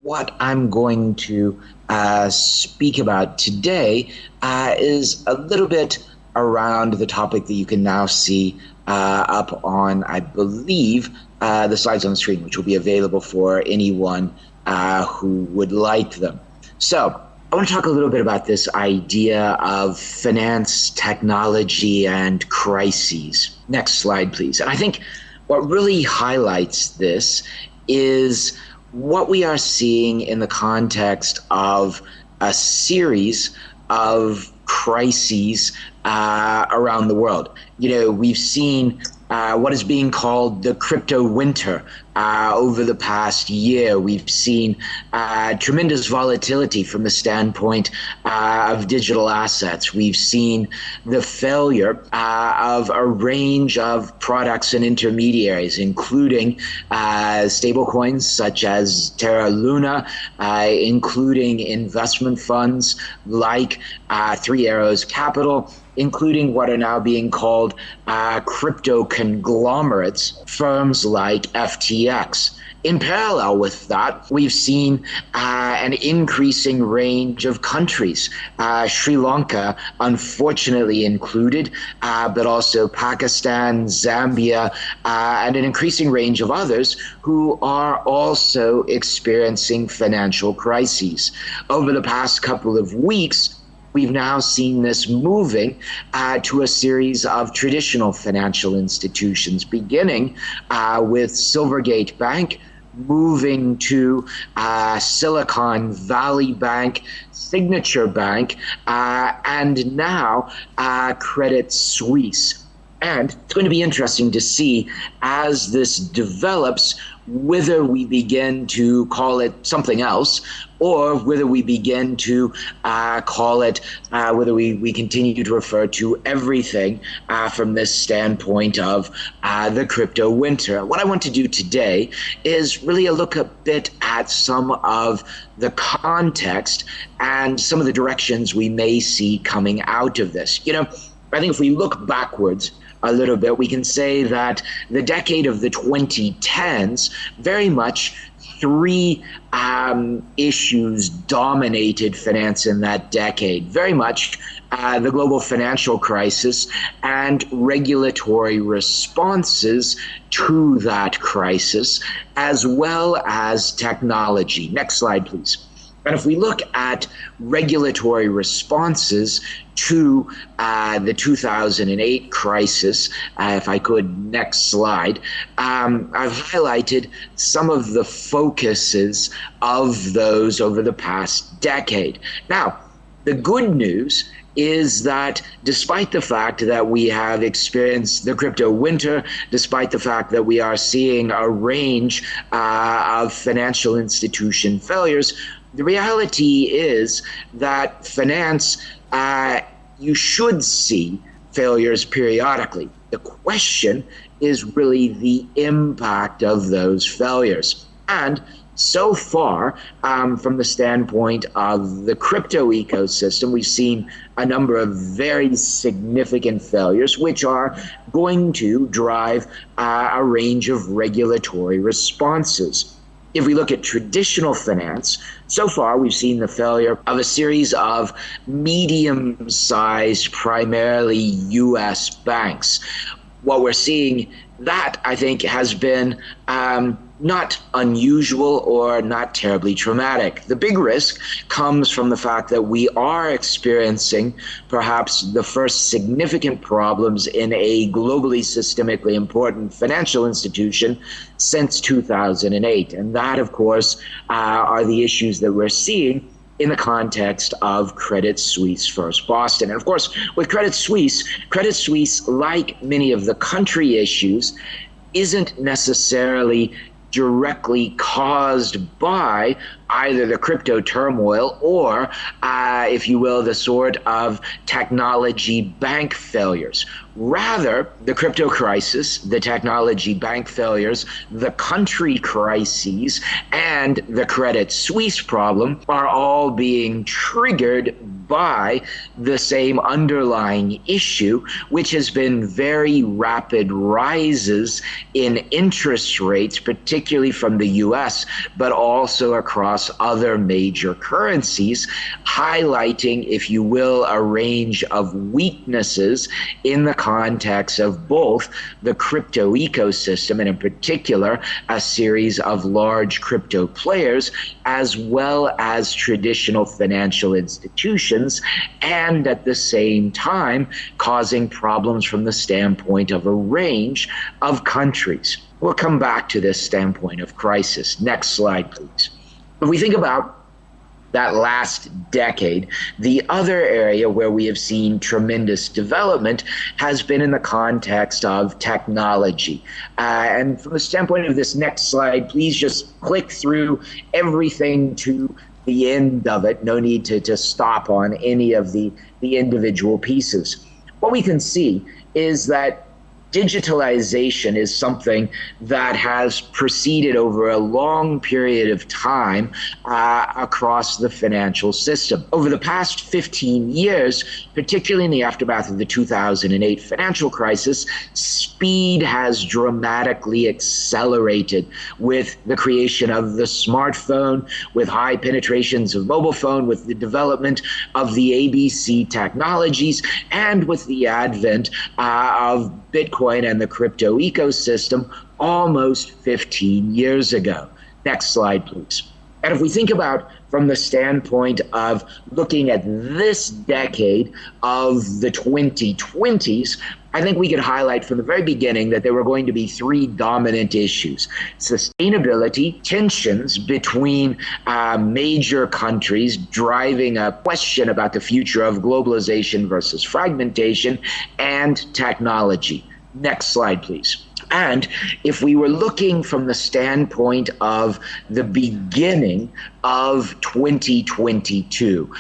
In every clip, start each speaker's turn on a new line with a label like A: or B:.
A: what I'm going to speak about today is a little bit around the topic that you can now see up on, I believe, the slides on the screen, which will be available for anyone who would like them. So I want to talk a little bit about this idea of finance, technology, and crises. Next slide, please. And I think what really highlights this is what we are seeing in the context of a series of crises around the world. You know, we've seen what is being called the crypto winter over the past year. We've seen tremendous volatility from the standpoint of digital assets. We've seen the failure of a range of products and intermediaries, including stablecoins such as Terra Luna, including investment funds like Three Arrows Capital, including what are now being called crypto conglomerates, firms like FTX. In parallel with that, we've seen an increasing range of countries, Sri Lanka unfortunately included, but also Pakistan, Zambia, and an increasing range of others who are also experiencing financial crises. Over the past couple of weeks, we've now seen this moving to a series of traditional financial institutions, beginning with Silvergate Bank, moving to Silicon Valley Bank, Signature Bank, and now Credit Suisse. And it's going to be interesting to see as this develops whether we begin to call it something else or whether we begin to call it, whether we continue to refer to everything from this standpoint of the crypto winter. What I want to do today is really look a bit at some of the context and some of the directions we may see coming out of this. You know, I think if we look backwards a little bit, we can say that the decade of the 2010s, very much three issues dominated finance in that decade. Very much the global financial crisis and regulatory responses to that crisis, as well as technology. Next slide, please. And if we look at regulatory responses to the 2008 crisis, if I could, next slide, I've highlighted some of the focuses of those over the past decade. Now, the good news is that despite the fact that we have experienced the crypto winter, despite the fact that we are seeing a range of financial institution failures, the reality is that finance, you should see failures periodically. The question is really the impact of those failures. And so far, from the standpoint of the crypto ecosystem, we've seen a number of very significant failures, which are going to drive a range of regulatory responses. If we look at traditional finance, so far we've seen the failure of a series of medium-sized, primarily U.S. banks. What we're seeing, that I think has been not unusual or not terribly traumatic. The big risk comes from the fact that we are experiencing perhaps the first significant problems in a globally systemically important financial institution since 2008. And that, of course, are the issues that we're seeing in the context of Credit Suisse First Boston. And of course, with Credit Suisse, like many of the country issues, isn't necessarily directly caused by either the crypto turmoil or, if you will, the sort of technology bank failures. Rather, the crypto crisis, the technology bank failures, the country crises, and the Credit Suisse problem are all being triggered by the same underlying issue, which has been very rapid rises in interest rates, particularly from the US, but also across across other major currencies, highlighting, if you will, a range of weaknesses in the context of both the crypto ecosystem, and in particular, a series of large crypto players, as well as traditional financial institutions, and at the same time, causing problems from the standpoint of a range of countries. We'll come back to this standpoint of crisis. Next slide, please. If we think about that last decade, the other area where we have seen tremendous development has been in the context of technology. And from the standpoint of this next slide, please just click through everything to the end of it. No need to stop on any of the individual pieces. What we can see is that digitalization is something that has proceeded over a long period of time across the financial system. Over the past 15 years, particularly in the aftermath of the 2008 financial crisis, speed has dramatically accelerated with the creation of the smartphone, with high penetrations of mobile phone, with the development of the ABC technologies, and with the advent of Bitcoin and the crypto ecosystem almost 15 years ago. Next slide, please. And if we think about from the standpoint of looking at this decade of the 2020s, I think we could highlight from the very beginning that there were going to be three dominant issues: sustainability, tensions between major countries driving a question about the future of globalization versus fragmentation, and technology. Next slide, please. And if we were looking from the standpoint of the beginning of 2022,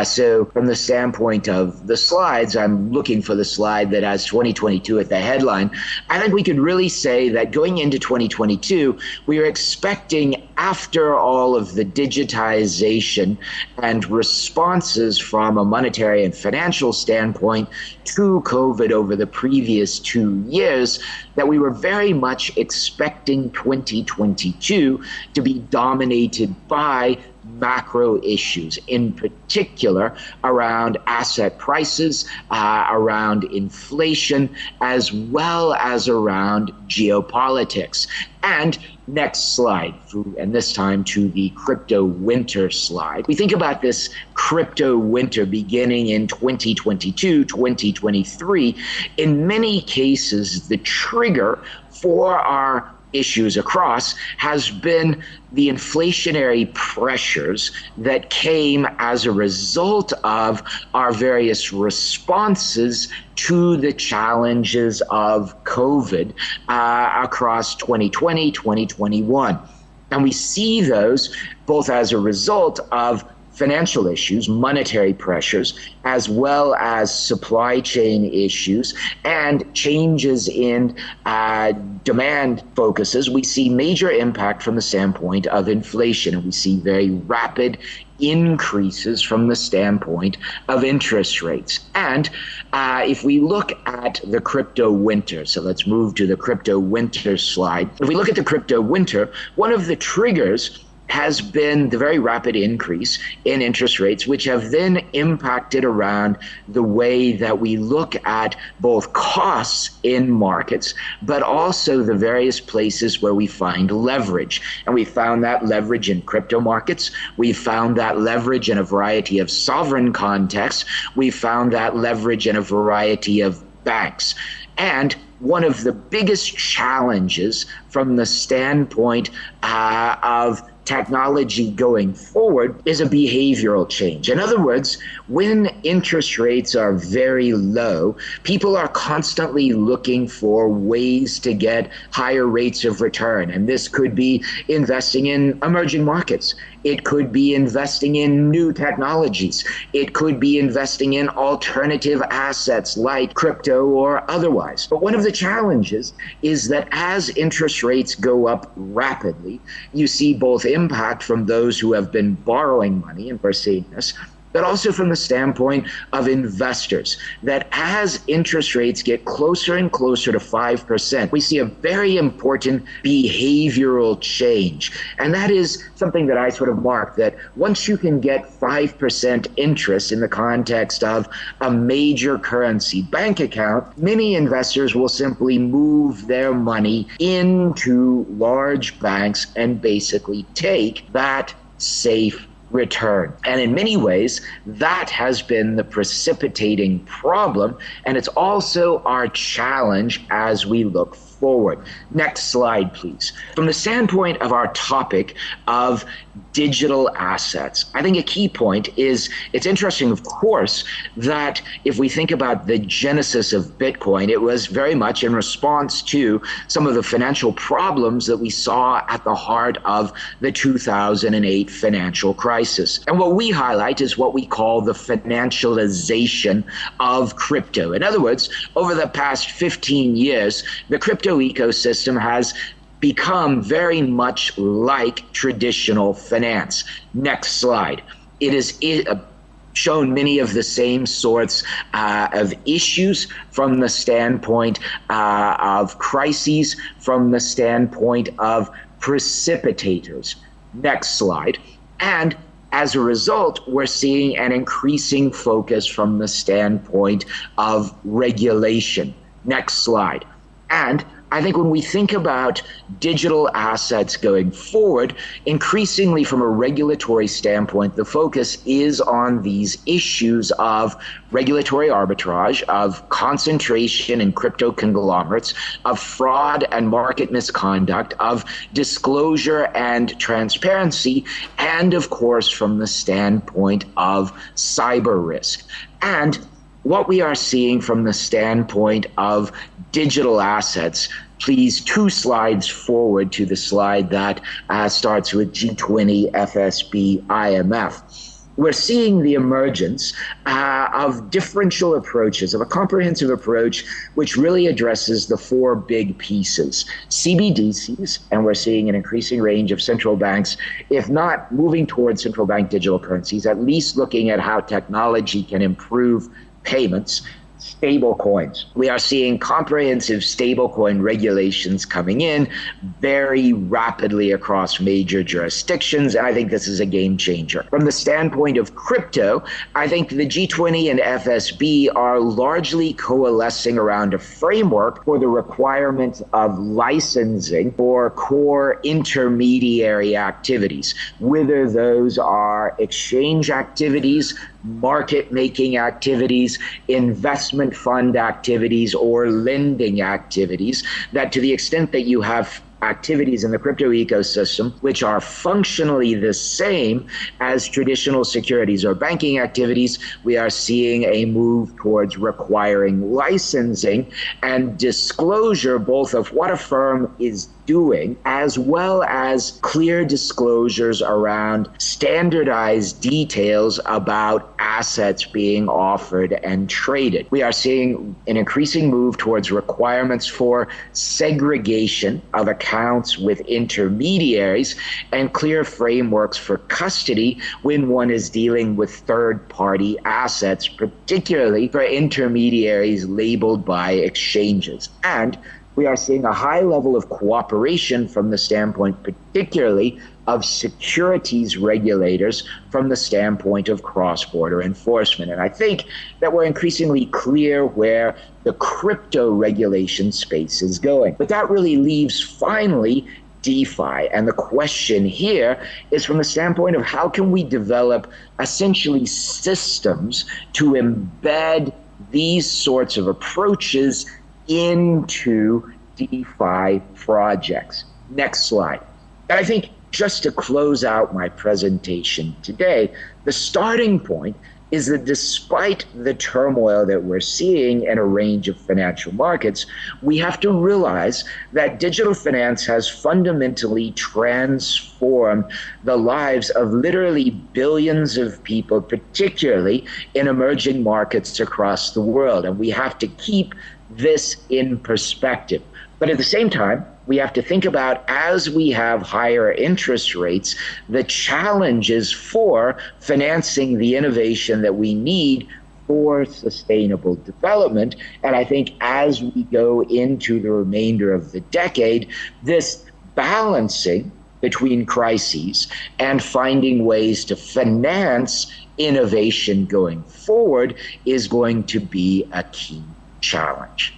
A: so from the standpoint of the slides, I'm looking for the slide that has 2022 at the headline. I think we could really say that going into 2022, we are expecting, after all of the digitization and responses from a monetary and financial standpoint to COVID over the previous 2 years, that we were very much expecting 2022 to be dominated by macro issues, in particular around asset prices, around inflation, as well as around geopolitics. And next slide, and this time to the crypto winter slide. We think about this crypto winter beginning in 2022, 2023. In many cases, the trigger for our issues across has been the inflationary pressures that came as a result of our various responses to the challenges of COVID across 2020, 2021. And we see those both as a result of financial issues, monetary pressures, as well as supply chain issues and changes in demand focuses. We see major impact from the standpoint of inflation, and we see very rapid increases from the standpoint of interest rates. And if we look at the crypto winter, so let's move to the crypto winter slide. If we look at the crypto winter, one of the triggers has been the very rapid increase in interest rates, which have then impacted around the way that we look at both costs in markets, but also the various places where we find leverage. And we found that leverage in crypto markets. We found that leverage in a variety of sovereign contexts. We found that leverage in a variety of banks. And one of the biggest challenges from the standpoint of technology going forward is a behavioral change. In other words, when interest rates are very low, people are constantly looking for ways to get higher rates of return. And this could be investing in emerging markets. It could be investing in new technologies. It could be investing in alternative assets like crypto or otherwise. But one of the challenges is that as interest rates go up rapidly, you see both impact from those who have been borrowing money, and we're seeing this, but also from the standpoint of investors, that as interest rates get closer and closer to 5%, we see a very important behavioral change. And that is something that I sort of mark, that once you can get 5% interest in the context of a major currency bank account, many investors will simply move their money into large banks and basically take that safe return. And in many ways, that has been the precipitating problem, and it's also our challenge as we look forward. Next slide, please. From the standpoint of our topic of digital assets, I think a key point is, it's interesting, of course, that if we think about the genesis of Bitcoin, it was very much in response to some of the financial problems that we saw at the heart of the 2008 financial crisis. And what we highlight is what we call the financialization of crypto. In other words, over the past 15 years, the crypto ecosystem has become very much like traditional finance. Next slide. It is shown many of the same sorts of issues from the standpoint of crises, from the standpoint of precipitators. Next slide. And as a result, we're seeing an increasing focus from the standpoint of regulation. Next slide. And I think when we think about digital assets going forward, increasingly from a regulatory standpoint, the focus is on these issues of regulatory arbitrage, of concentration in crypto conglomerates, of fraud and market misconduct, of disclosure and transparency, and of course, from the standpoint of cyber risk. And what we are seeing from the standpoint of digital assets, please 2 slides forward to the slide that starts with G20, FSB, IMF. We're seeing the emergence of differential approaches, of a comprehensive approach which really addresses the 4 big pieces. CBDCs, and we're seeing an increasing range of central banks, if not moving towards central bank digital currencies, at least looking at how technology can improve payments. Stable coins. We are seeing comprehensive stablecoin regulations coming in very rapidly across major jurisdictions, and I think this is a game changer. From the standpoint of crypto, I think the G20 and FSB are largely coalescing around a framework for the requirement of licensing for core intermediary activities, whether those are exchange activities, market-making activities, investment fund activities, or lending activities, that to the extent that you have activities in the crypto ecosystem which are functionally the same as traditional securities or banking activities, we are seeing a move towards requiring licensing and disclosure, both of what a firm is doing, as well as clear disclosures around standardized details about assets being offered and traded. We are seeing an increasing move towards requirements for segregation of accounts with intermediaries and clear frameworks for custody when one is dealing with third-party assets, particularly for intermediaries labeled by exchanges. And we are seeing a high level of cooperation from the standpoint, particularly of securities regulators, from the standpoint of cross-border enforcement. And I think that we're increasingly clear where the crypto regulation space is going. But that really leaves, finally, DeFi. And the question here is from the standpoint of how can we develop essentially systems to embed these sorts of approaches into DeFi projects. Next slide. And I think just to close out my presentation today, the starting point is that despite the turmoil that we're seeing in a range of financial markets, we have to realize that digital finance has fundamentally transformed the lives of literally billions of people, particularly in emerging markets across the world. And we have to keep this in perspective. But at the same time, we have to think about, as we have higher interest rates, the challenges for financing the innovation that we need for sustainable development. And I think as we go into the remainder of the decade, this balancing between crises and finding ways to finance innovation going forward is going to be a key challenge.